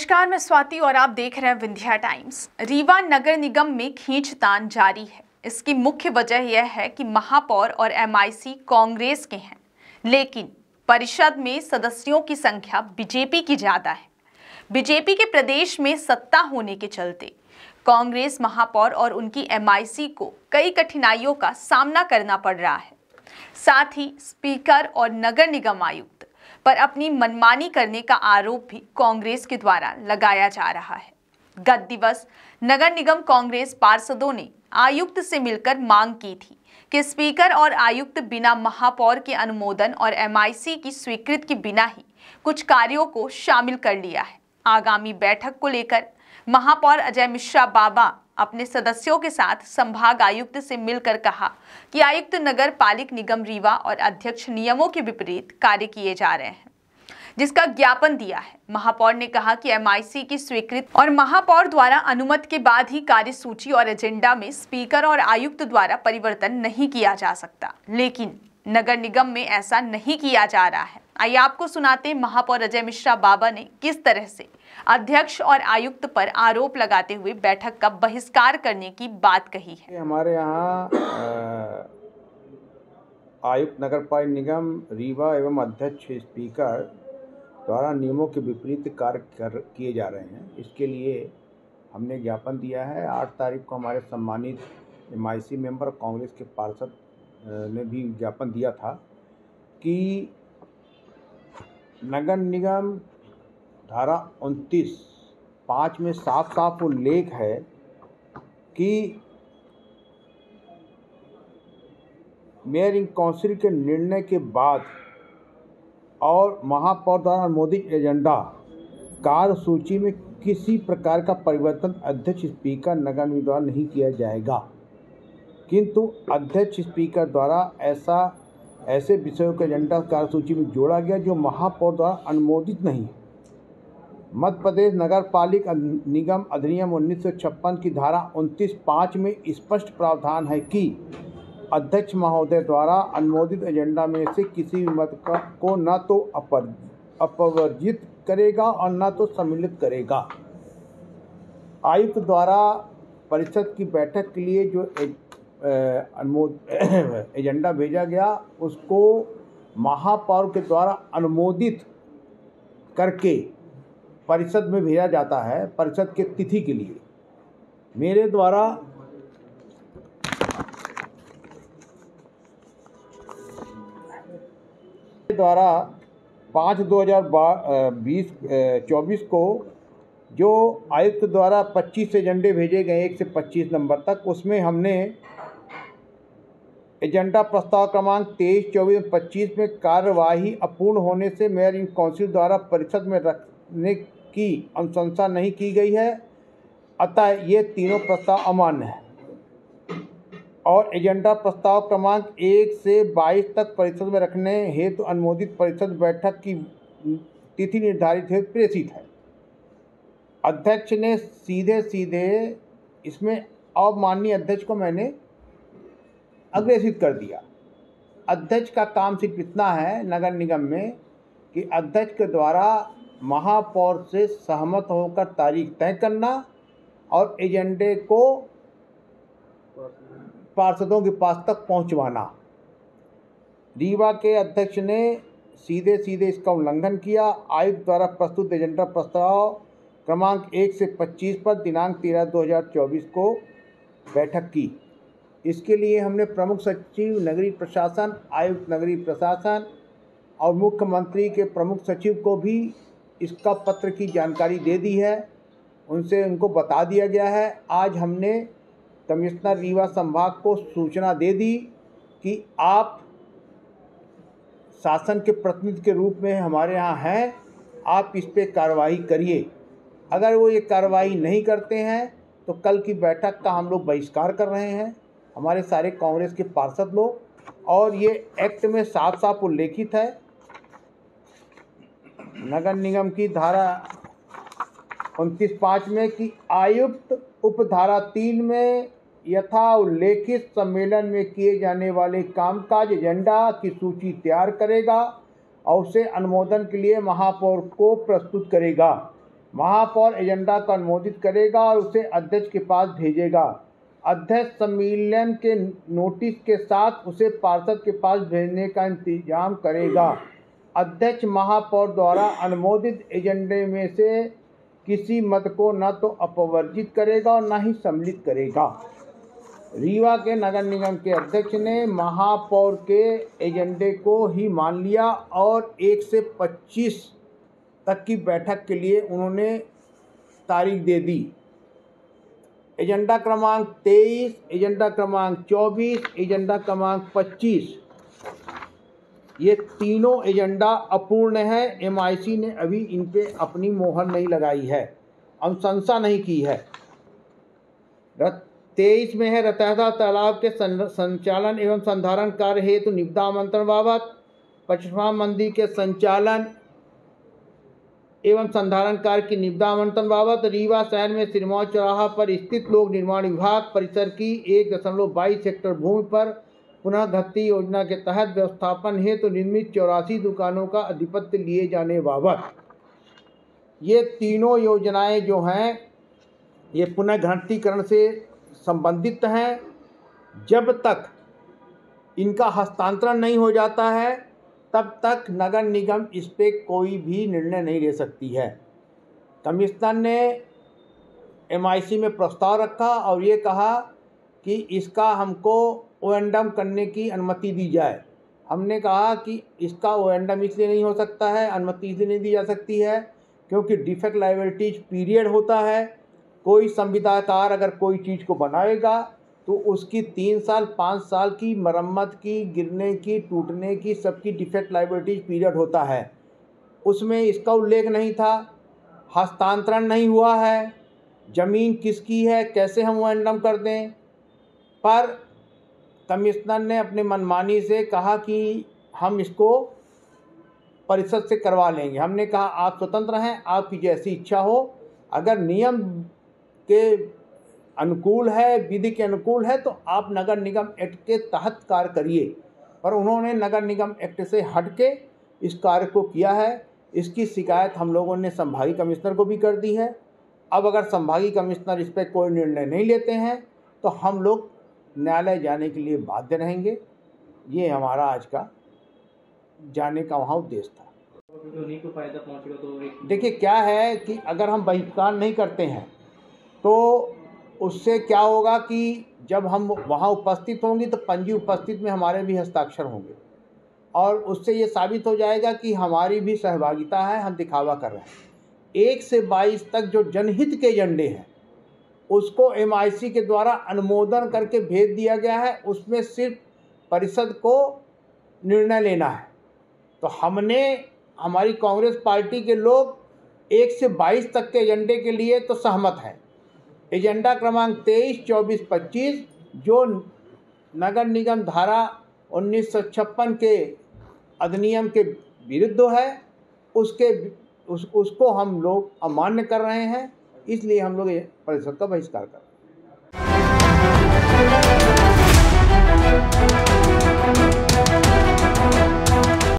नमस्कार, मैं स्वाति और आप देख रहे हैं विंध्या टाइम्स। रीवा नगर निगम में खींचतान जारी है। इसकी मुख्य वजह यह है कि महापौर और एमआईसी कांग्रेस के हैं, लेकिन परिषद में सदस्यों की संख्या बीजेपी की ज्यादा है। बीजेपी के प्रदेश में सत्ता होने के चलते कांग्रेस महापौर और उनकी एमआईसी को कई कठिनाइयों का सामना करना पड़ रहा है। साथ ही स्पीकर और नगर निगम आयुक्त पर अपनी मनमानी करने का आरोप भी कांग्रेस के द्वारा लगाया जा रहा है। गत दिवस नगर निगम कांग्रेस पार्षदों ने आयुक्त से मिलकर मांग की थी कि स्पीकर और आयुक्त बिना महापौर के अनुमोदन और एमआईसी की स्वीकृति के बिना ही कुछ कार्यों को शामिल कर लिया है। आगामी बैठक को लेकर महापौर अजय मिश्रा बाबा अपने सदस्यों के साथ संभाग आयुक्त से मिलकर कहा कि आयुक्त नगर पालिक निगम रीवा और अध्यक्ष नियमों के विपरीत कार्य किए जा रहे हैं, जिसका ज्ञापन दिया है। महापौर ने कहा कि एमआईसी की स्वीकृति और महापौर द्वारा अनुमति के बाद ही कार्यसूची और एजेंडा में स्पीकर और आयुक्त द्वारा परिवर्तन नहीं किया जा सकता, लेकिन नगर निगम में ऐसा नहीं किया जा रहा है। आइए आपको सुनाते हैं महापौर अजय मिश्रा बाबा ने किस तरह से अध्यक्ष और आयुक्त पर आरोप लगाते हुए बैठक का बहिष्कार करने की बात कही है। हमारे यहाँ आयुक्त नगर पालिक निगम रीवा एवं अध्यक्ष स्पीकर द्वारा नियमों के विपरीत कार्य किए जा रहे हैं। इसके लिए हमने ज्ञापन दिया है। 8 तारीख को हमारे सम्मानित एमआईसी मेंबर कांग्रेस के पार्षद ने भी ज्ञापन दिया था कि नगर निगम धारा 29(5) में साफ साफ उल्लेख है कि मेयर इन काउंसिल के निर्णय के बाद और महापौर द्वारा अनुमोदित एजेंडा कार्यसूची में किसी प्रकार का परिवर्तन अध्यक्ष स्पीकर नगर निगम द्वारा नहीं किया जाएगा। किंतु अध्यक्ष स्पीकर द्वारा ऐसे विषयों के एजेंडा कार्यसूची में जोड़ा गया जो महापौर द्वारा अनुमोदित नहीं है। मध्य प्रदेश नगर पालिक निगम अधिनियम 1956 की धारा 29(5) में स्पष्ट प्रावधान है कि अध्यक्ष महोदय द्वारा अनुमोदित एजेंडा में से किसी भी मत को न तो अपवर्जित करेगा और न तो सम्मिलित करेगा। आयुक्त द्वारा परिषद की बैठक के लिए जो एजेंडा भेजा गया उसको महापौर के द्वारा अनुमोदित करके परिषद में भेजा जाता है परिषद के तिथि के लिए। मेरे द्वारा द्वारा 5/2024 को जो आयुक्त द्वारा 25 एजेंडे भेजे गए 1 से 25 नंबर तक, उसमें हमने एजेंडा प्रस्ताव क्रमांक 23, 24, 25 में कार्यवाही अपूर्ण होने से मेयर इन काउंसिल द्वारा परिषद में रखने की अनुशंसा नहीं की गई है, अतः ये तीनों प्रस्ताव अमान्य है। और एजेंडा प्रस्ताव क्रमांक 1 से 22 तक परिषद में रखने हेतु अनुमोदित परिषद बैठक की तिथि निर्धारित हेतु प्रेषित है। अध्यक्ष ने सीधे इसमें अब माननीय अध्यक्ष को मैंने अग्रेसित कर दिया। अध्यक्ष का काम सिर्फ इतना है नगर निगम में कि अध्यक्ष के द्वारा महापौर से सहमत होकर तारीख तय करना और एजेंडे को पार्षदों के पास तक पहुंचवाना। रीवा के अध्यक्ष ने सीधे इसका उल्लंघन किया। आयुक्त द्वारा प्रस्तुत एजेंडा प्रस्ताव क्रमांक 1 से 25 पर दिनांक 13/2024 को बैठक की। इसके लिए हमने प्रमुख सचिव नगरीय प्रशासन, आयुक्त नगरीय प्रशासन और मुख्यमंत्री के प्रमुख सचिव को भी इसका पत्र की जानकारी दे दी है। उनको बता दिया गया है। आज हमने कमिश्नर रीवा संभाग को सूचना दे दी कि आप शासन के प्रतिनिधि के रूप में हमारे यहाँ हैं, आप इस पे कार्रवाई करिए। अगर वो ये कार्रवाई नहीं करते हैं तो कल की बैठक का हम लोग बहिष्कार कर रहे हैं, हमारे सारे कांग्रेस के पार्षद लोग। और ये एक्ट में साफ साफ उल्लेखित है नगर निगम की धारा 29(5) में कि आयुक्त उपधारा 3 में यथा उल्लेखित सम्मेलन में किए जाने वाले कामकाज एजेंडा की सूची तैयार करेगा और उसे अनुमोदन के लिए महापौर को प्रस्तुत करेगा। महापौर एजेंडा को अनुमोदित करेगा और उसे अध्यक्ष के पास भेजेगा। अध्यक्ष सम्मेलन के नोटिस के साथ उसे पार्षद के पास भेजने का इंतजाम करेगा। अध्यक्ष महापौर द्वारा अनुमोदित एजेंडे में से किसी मत को न तो अपवर्जित करेगा और न ही सम्मिलित करेगा। रीवा के नगर निगम के अध्यक्ष ने महापौर के एजेंडे को ही मान लिया और 1 से 25 तक की बैठक के लिए उन्होंने तारीख दे दी। एजेंडा क्रमांक 23, एजेंडा क्रमांक 24, एजेंडा क्रमांक 25, ये तीनों एजेंडा अपूर्ण है। एमआईसी ने अभी इन पे अपनी मोहर नहीं लगाई है, अनुशंसा नहीं की है। 23 में है रतहता तालाब के संचालन एवं संधारण कार्य हेतु निविदा आमंत्रण बाबत, पचमा मंदिर के संचालन एवं संधारण कार्य की निविदा आमंत्रण बाबत, रीवा शहर में सिरमौर चौराहा पर स्थित लोक निर्माण विभाग परिसर की 1.22 हेक्टेयर भूमि पर पुनः धत्ती योजना के तहत व्यवस्थापन हेतु निर्मित 84 दुकानों का अधिपत्य लिए जाने बाबत। ये तीनों योजनाएं जो हैं ये पुनः घनत्तीकरण से संबंधित हैं। जब तक इनका हस्तांतरण नहीं हो जाता है तब तक नगर निगम इस पे कोई भी निर्णय नहीं ले सकती है। कमिश्नर ने एमआईसी में प्रस्ताव रखा और ये कहा कि इसका हमको ओएंडम करने की अनुमति दी जाए। हमने कहा कि इसका ओएंडम इसलिए नहीं हो सकता है, अनुमति इसलिए नहीं दी जा सकती है क्योंकि डिफेक्ट लायबिलिटीज पीरियड होता है। कोई संविदाकार अगर कोई चीज़ को बनाएगा तो उसकी 3 साल 5 साल की मरम्मत की, गिरने की, टूटने की, सबकी डिफेक्ट लायबिलिटीज पीरियड होता है। उसमें इसका उल्लेख नहीं था। हस्तांतरण नहीं हुआ है, ज़मीन किसकी है, कैसे हम ओएंडम कर दें। पर कमिश्नर ने अपने मनमानी से कहा कि हम इसको परिषद से करवा लेंगे। हमने कहा आप स्वतंत्र हैं, आपकी जैसी इच्छा हो। अगर नियम के अनुकूल है, विधि के अनुकूल है तो आप नगर निगम एक्ट के तहत कार्य करिए। पर उन्होंने नगर निगम एक्ट से हट के इस कार्य को किया है। इसकी शिकायत हम लोगों ने संभागीय कमिश्नर को भी कर दी है। अब अगर संभागीय कमिश्नर इस पर कोई निर्णय नहीं लेते हैं तो हम लोग न्यायालय जाने के लिए बाध्य रहेंगे। ये हमारा आज का जाने का वहाँ उद्देश्य था। उन्हीं को फायदा पहुँचेगा तो देखिए क्या है कि अगर हम बहिष्कार नहीं करते हैं तो उससे क्या होगा कि जब हम वहाँ उपस्थित होंगे तो पंजी उपस्थित में हमारे भी हस्ताक्षर होंगे और उससे ये साबित हो जाएगा कि हमारी भी सहभागिता है, हम दिखावा कर रहे हैं। 1 से 22 तक जो जनहित के एजेंडे हैं उसको एमआईसी के द्वारा अनुमोदन करके भेज दिया गया है। उसमें सिर्फ परिषद को निर्णय लेना है। तो हमने, हमारी कांग्रेस पार्टी के लोग 1 से 22 तक के एजेंडे के लिए तो सहमत हैं। एजेंडा क्रमांक 23, 24, 25 जो नगर निगम धारा 1956 के अधिनियम के विरुद्ध है उसको हम लोग अमान्य कर रहे हैं। इसलिए हम लोग परिषद का बहिष्कार कर रहे हैं।